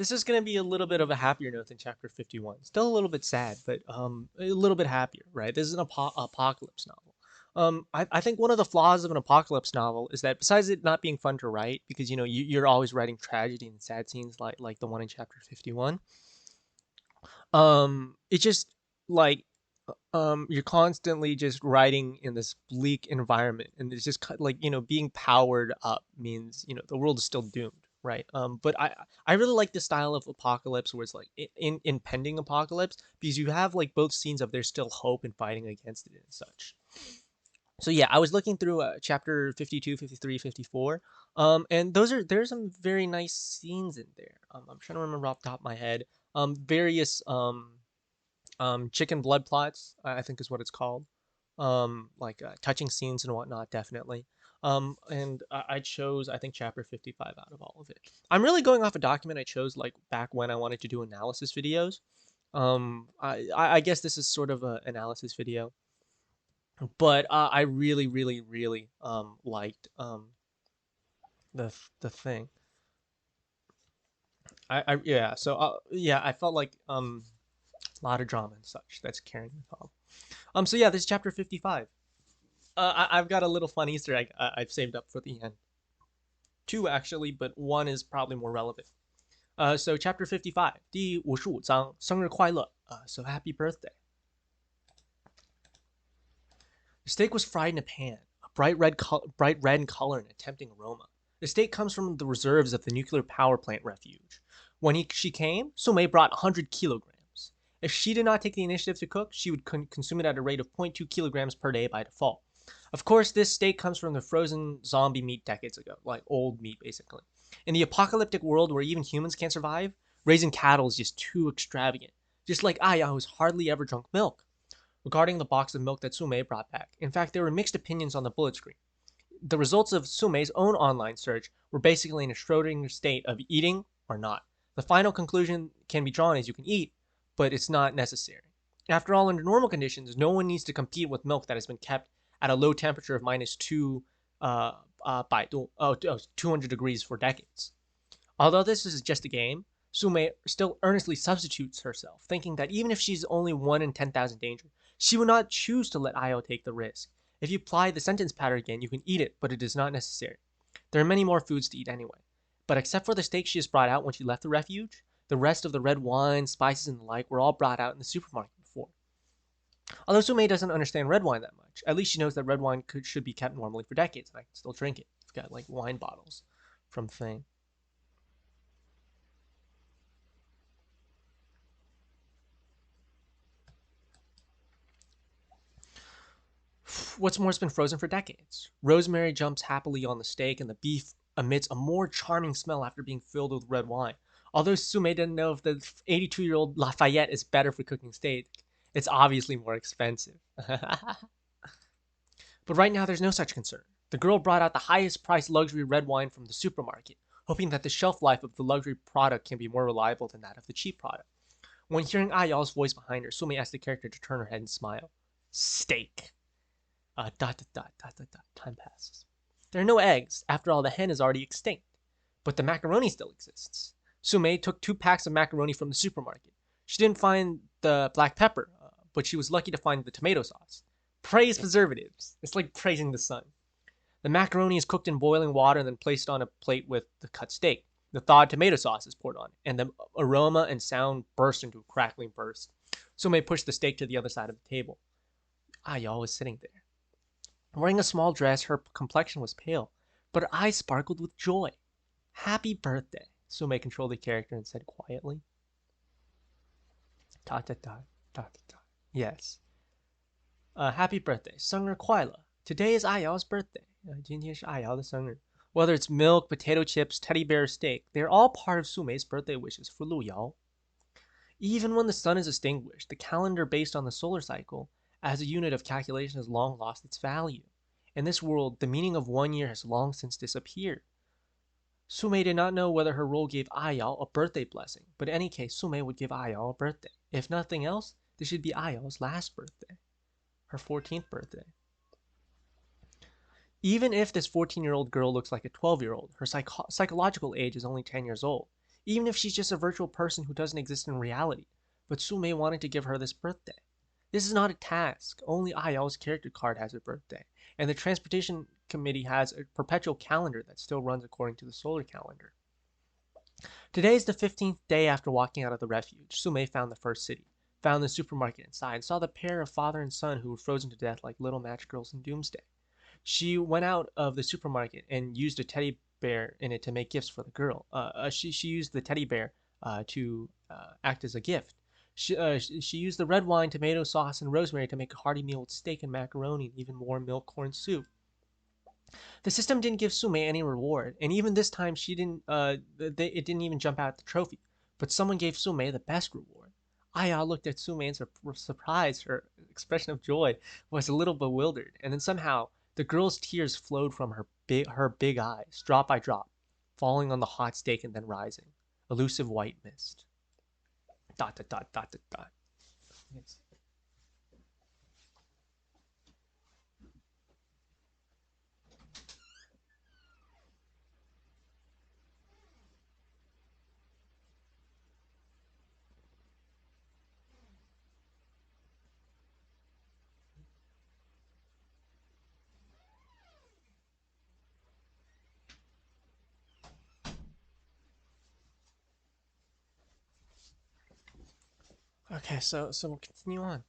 This is going to be a little bit of a happier note than chapter 51. Still a little bit sad, but a little bit happier, right? This is an apocalypse novel. I think one of the flaws of an apocalypse novel is that besides it not being fun to write, because you're always writing tragedy and sad scenes like the one in chapter 51. It just like you're constantly just writing in this bleak environment, and it's just like being powered up means the world is still doomed, right? But I really like the style of apocalypse where it's like in impending apocalypse, because you have like both scenes of there's still hope and fighting against it and such. So yeah, I was looking through chapter 52, 53, 54. And there's some very nice scenes in there. I'm trying to remember off the top of my head. Various chicken blood plots, I think is what it's called. Like touching scenes and whatnot, definitely. And I chose, I think, chapter 55 out of all of it. I'm really going off a document I chose like back when I wanted to do analysis videos. I guess this is sort of an analysis video, but I really, really, really liked the thing. Yeah, so yeah, I felt like a lot of drama and such that's carrying the film. So yeah, this is chapter 55. I've got a little fun Easter egg I've saved up for the end. Two actually, but one is probably more relevant. So chapter 55, 第55章, 生日快乐. So happy birthday. The steak was fried in a pan, a bright red in color and a tempting aroma. The steak comes from the reserves of the nuclear power plant refuge. When she came, Sume brought 100 kilograms. If she did not take the initiative to cook, she would consume it at a rate of 0.2 kilograms per day by default. Of course, this steak comes from the frozen zombie meat decades ago, like old meat basically. In the apocalyptic world where even humans can't survive, raising cattle is just too extravagant. Just like Aya, who's hardly ever drunk milk. Regarding the box of milk that Sume brought back, in fact, there were mixed opinions on the bullet screen. The results of Sume's own online search were basically in a Schrodinger state of eating or not. The final conclusion can be drawn as you can eat, but it's not necessary. After all, under normal conditions, no one needs to compete with milk that has been kept at a low temperature of -2 by 200 degrees for decades. Although this is just a game, Sume still earnestly substitutes herself, thinking that even if she's only 1 in 10,000 danger, she would not choose to let Io take the risk. If you apply the sentence pattern again, you can eat it, but it is not necessary. There are many more foods to eat anyway. But except for the steak she just brought out when she left the refuge, the rest of the red wine, spices, and the like were all brought out in the supermarket before. Although Sume doesn't understand red wine that much, at least she knows that red wine should be kept normally for decades, and I can still drink it. I've got like wine bottles from Thing. What's more, it's been frozen for decades. Rosemary jumps happily on the steak, and the beef emits a more charming smell after being filled with red wine. Although Sume didn't know if the 82-year-old Lafayette is better for cooking steak, it's obviously more expensive. But right now, there's no such concern. The girl brought out the highest priced luxury red wine from the supermarket, hoping that the shelf life of the luxury product can be more reliable than that of the cheap product. When hearing Ayal's voice behind her, Sume asked the character to turn her head and smile. Steak. Time passes. There are no eggs. After all, the hen is already extinct. But the macaroni still exists. Sume took 2 packs of macaroni from the supermarket. She didn't find the black pepper, but she was lucky to find the tomato sauce. Praise preservatives. It's like praising the sun. The macaroni is cooked in boiling water and then placed on a plate with the cut steak. The thawed tomato sauce is poured on, and the aroma and sound burst into a crackling burst. Sume pushed the steak to the other side of the table. Ayal was sitting there. Wearing a small dress, her complexion was pale, but her eyes sparkled with joy. Happy birthday, Sume controlled the character and said quietly. Ta ta ta ta ta ta. Yes. Happy birthday, 生日快乐. Today is Ayal's birthday. 今天是 Ayal 的生日. Whether it's milk, potato chips, teddy bear, or steak, they are all part of Sume's birthday wishes for Lu Yao. Even when the sun is extinguished, the calendar based on the solar cycle as a unit of calculation has long lost its value. In this world, the meaning of 1 year has long since disappeared. Sume did not know whether her role gave Ayal a birthday blessing, but in any case, Sume would give Ayal a birthday. If nothing else, this should be Ayal's last birthday, her 14th birthday. Even if this 14-year-old girl looks like a 12-year-old, her psychological age is only 10 years old. even if she's just a virtual person who doesn't exist in reality. But Sume wanted to give her this birthday. This is not a task. Only Ayal's character card has a birthday, and the transportation committee has a perpetual calendar that still runs according to the solar calendar. Today is the 15th day after walking out of the refuge. Sume found the first city, found the supermarket inside, and saw the pair of father and son who were frozen to death like little match girls in Doomsday. She went out of the supermarket and used a teddy bear in it to make gifts for the girl. She used the teddy bear to act as a gift. She used the red wine, tomato sauce, and rosemary to make a hearty meal with steak and macaroni and even more milk corn soup. The system didn't give Sume any reward, and even this time she didn't. It didn't even jump out at the trophy. But someone gave Sume the best reward. Aya looked at Sume in surprise. Her expression of joy was a little bewildered, and then somehow the girl's tears flowed from her big eyes, drop by drop, falling on the hot steak and then rising. Elusive white mist. Dot dot dot dot dot dot. Okay, so we'll continue on.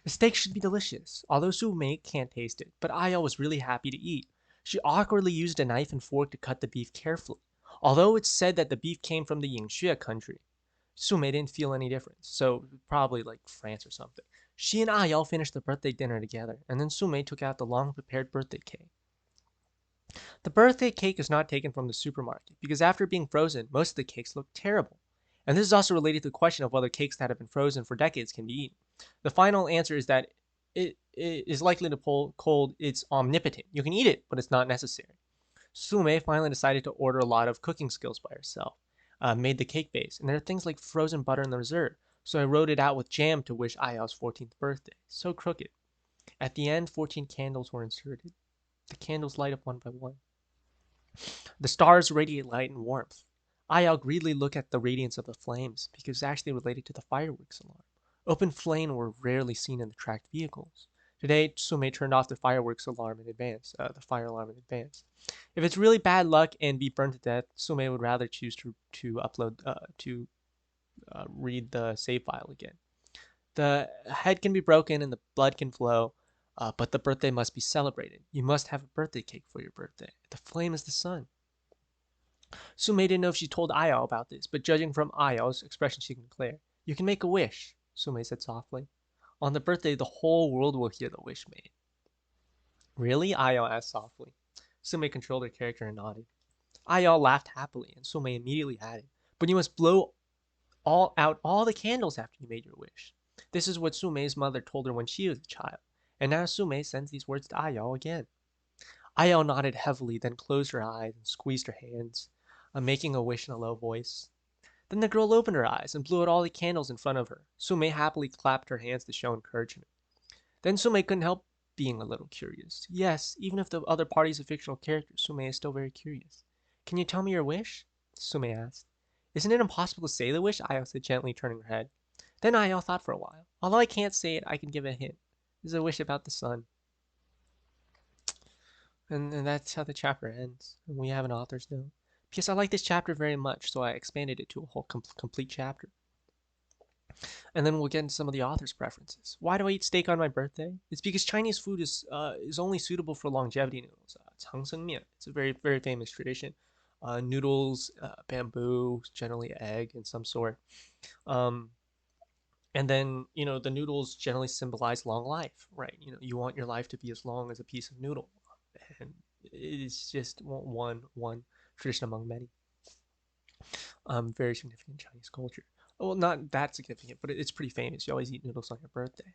The steak should be delicious, although Sume can't taste it, but Aya was really happy to eat. She awkwardly used a knife and fork to cut the beef carefully. Although it's said that the beef came from the Yingxue country, Sume didn't feel any difference, so probably like France or something. She and Ayal finished the birthday dinner together, and then Sume took out the long prepared birthday cake. The birthday cake is not taken from the supermarket because after being frozen, most of the cakes look terrible. And this is also related to the question of whether cakes that have been frozen for decades can be eaten. The final answer is that it is likely to pull cold. It's omnipotent. You can eat it, but it's not necessary. Sume finally decided to order a lot of cooking skills by herself. Made the cake base, and there are things like frozen butter in the reserve. So I wrote it out with jam to wish Ayal's 14th birthday. So crooked. At the end, 14 candles were inserted. The candles light up one by one. The stars radiate light and warmth. Ayal greedily looked at the radiance of the flames because it's actually related to the fireworks alarm. Open flame were rarely seen in the tracked vehicles. Today, Tsume turned off the fireworks alarm in advance, the fire alarm in advance. If it's really bad luck and be burned to death, Tsume would rather choose to upload to read the save file again. The head can be broken and the blood can flow, but the birthday must be celebrated. You must have a birthday cake for your birthday. The flame is the sun. Sume didn't know if she told Ayao about this, but judging from Ayao's expression, she can declare, "You can make a wish," Sume said softly. "On the birthday, the whole world will hear the wish made." "Really?" Ayao asked softly. Sume controlled her character and nodded. Ayao laughed happily, and Sume immediately added, "But you must blow all the candles after you made your wish." This is what Sume's mother told her when she was a child, and now Sume sends these words to Ayao again. Ayao nodded heavily, then closed her eyes and squeezed her hands, making a wish in a low voice. Then the girl opened her eyes and blew out all the candles in front of her. Sume happily clapped her hands to show encouragement. Then Sume couldn't help being a little curious. Yes, even if the other party is a fictional character, Sume is still very curious. "Can you tell me your wish?" Sume asked. "Isn't it impossible to say the wish?" Ayao said, gently turning her head. Then Ayao thought for a while. "Although I can't say it, I can give a hint. This is a wish about the sun." And that's how the chapter ends. And we have an author's note. Because I like this chapter very much, so I expanded it to a whole complete chapter. And then we'll get into some of the author's preferences. Why do I eat steak on my birthday? It's because Chinese food is only suitable for longevity noodles. Mian. It's a very famous tradition. Noodles, bamboo, generally egg in some sort. Um, and then the noodles generally symbolize long life, right? You want your life to be as long as a piece of noodle, and it's just one tradition among many. Very significant in Chinese culture. Well, not that significant, but it's pretty famous. You always eat noodles on your birthday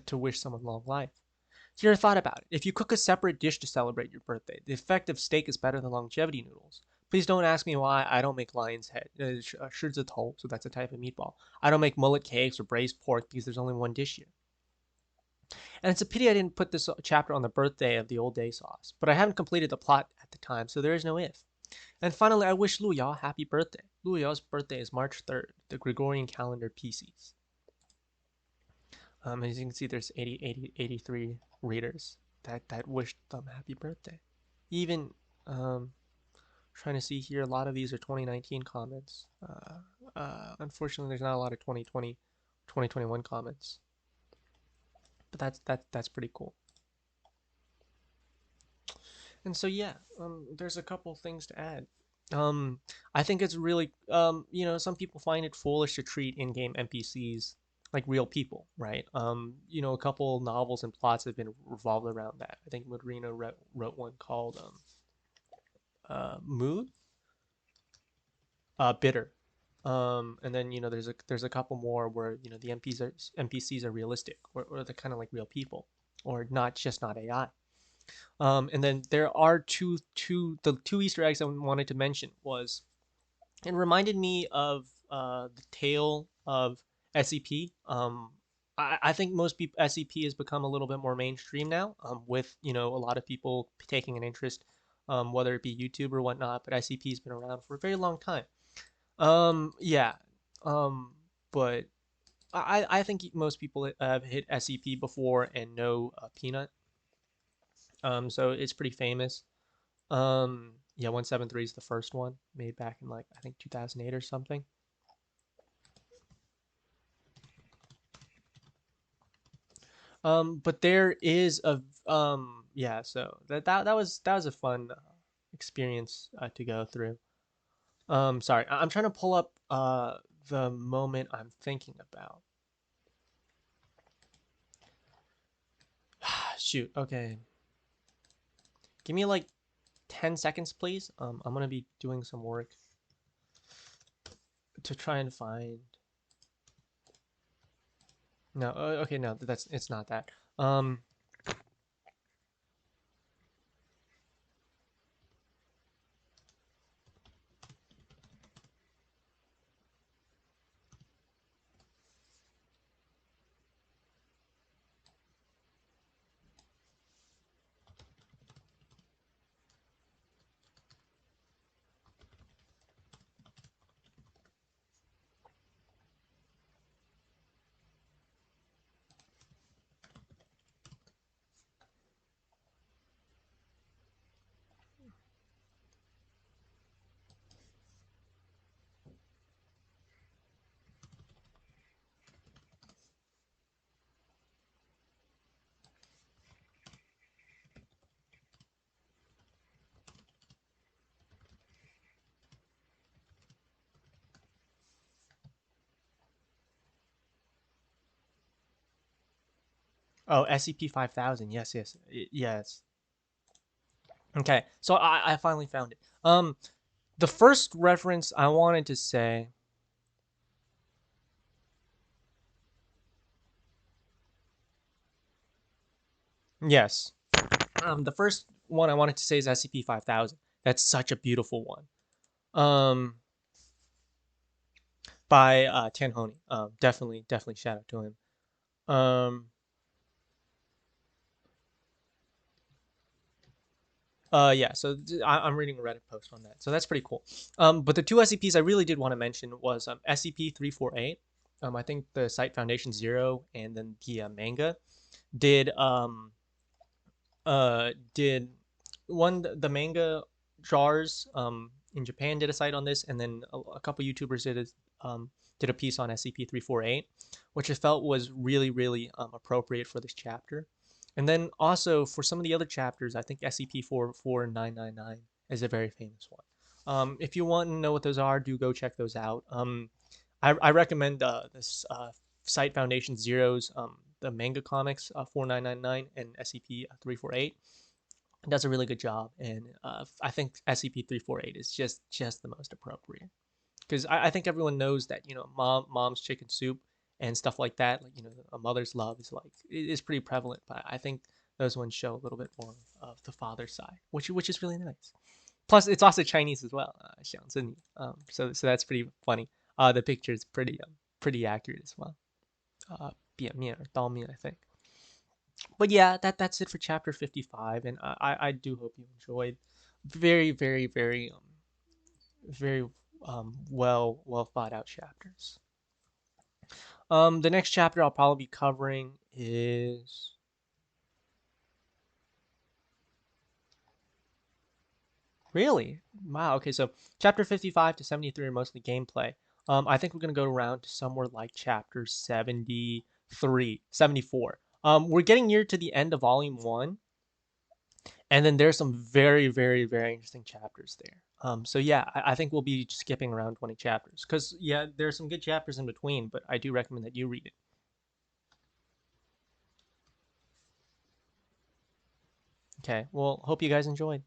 to wish someone long life. So you ever thought about it? If you cook a separate dish to celebrate your birthday, the effect of steak is better than longevity noodles. Please don't ask me why I don't make lion's head. Shirzitol, so that's a type of meatball. I don't make mullet cakes or braised pork because there's only one dish here. And it's a pity I didn't put this chapter on the birthday of the old day sauce, but I haven't completed the plot at the time, so there is no if. And finally, I wish Lu Yao happy birthday. Lu Yao's birthday is March 3rd, the Gregorian calendar Pisces. As you can see, there's 83 readers that wished them happy birthday. Even trying to see here, a lot of these are 2019 comments. Unfortunately, there's not a lot of 2020, 2021 comments, but that's pretty cool. And so yeah, there's a couple things to add. Um, I think it's really, some people find it foolish to treat in-game NPCs like real people, right? A couple novels and plots have been revolved around that. I think Marina wrote one called Mood, Bitter. And then there's a couple more where the NPCs are realistic, or they're kind of like real people, or not AI. And then there are the two Easter eggs I wanted to mention was it reminded me of the tale of SCP. I think most people SCP has become a little bit more mainstream now, with a lot of people taking an interest, whether it be YouTube or whatnot. But SCP has been around for a very long time. Yeah. Um, but I think most people have hit SCP before and know Peanut. So it's pretty famous. Yeah, 173 is the first one made back in like I think 2008 or something. But there is yeah, so that was a fun experience to go through. Sorry, I'm trying to pull up the moment I'm thinking about. Shoot, okay. Give me like 10 seconds, please. I'm gonna be doing some work to try and find. No, okay, no, it's not that. Oh, SCP 5000. Yes, yes, yes. Okay, so I finally found it. The first reference I wanted to say, yes. The first one I wanted to say is SCP 5000. That's such a beautiful one. By Tan Honey. Definitely shout out to him. Um, yeah. So I'm reading a Reddit post on that. So that's pretty cool. But the two SCPs I really did want to mention was SCP-348. I think the Site Foundation Zero and then the manga did did one the manga jars in Japan did a site on this, and then a couple YouTubers did a piece on SCP-348, which I felt was really appropriate for this chapter. And then also for some of the other chapters, I think SCP-44999 is a very famous one. If you want to know what those are, do go check those out. I recommend this Site Foundation Zero's the manga comics 4999 and SCP 348 does a really good job, and I think SCP 348 is just the most appropriate because I think everyone knows that mom's chicken soup and stuff like that, like a mother's love is pretty prevalent, but I think those ones show a little bit more of the father side, which is really nice. Plus, it's also Chinese as well, 想着你. So that's pretty funny. The picture is pretty accurate as well. 扁面 or 刀面, I think. But yeah, that's it for chapter 55, and I do hope you enjoyed. Very very well thought out chapters. The next chapter I'll probably be covering is really wow. Okay, so chapter 55 to 73 are mostly gameplay. I think we're gonna go around to somewhere like chapter 73, 74. We're getting near to the end of volume one, and then there's some very interesting chapters there. So yeah, I think we'll be skipping around 20 chapters because yeah, there's some good chapters in between, but I do recommend that you read it. Okay, well, hope you guys enjoyed.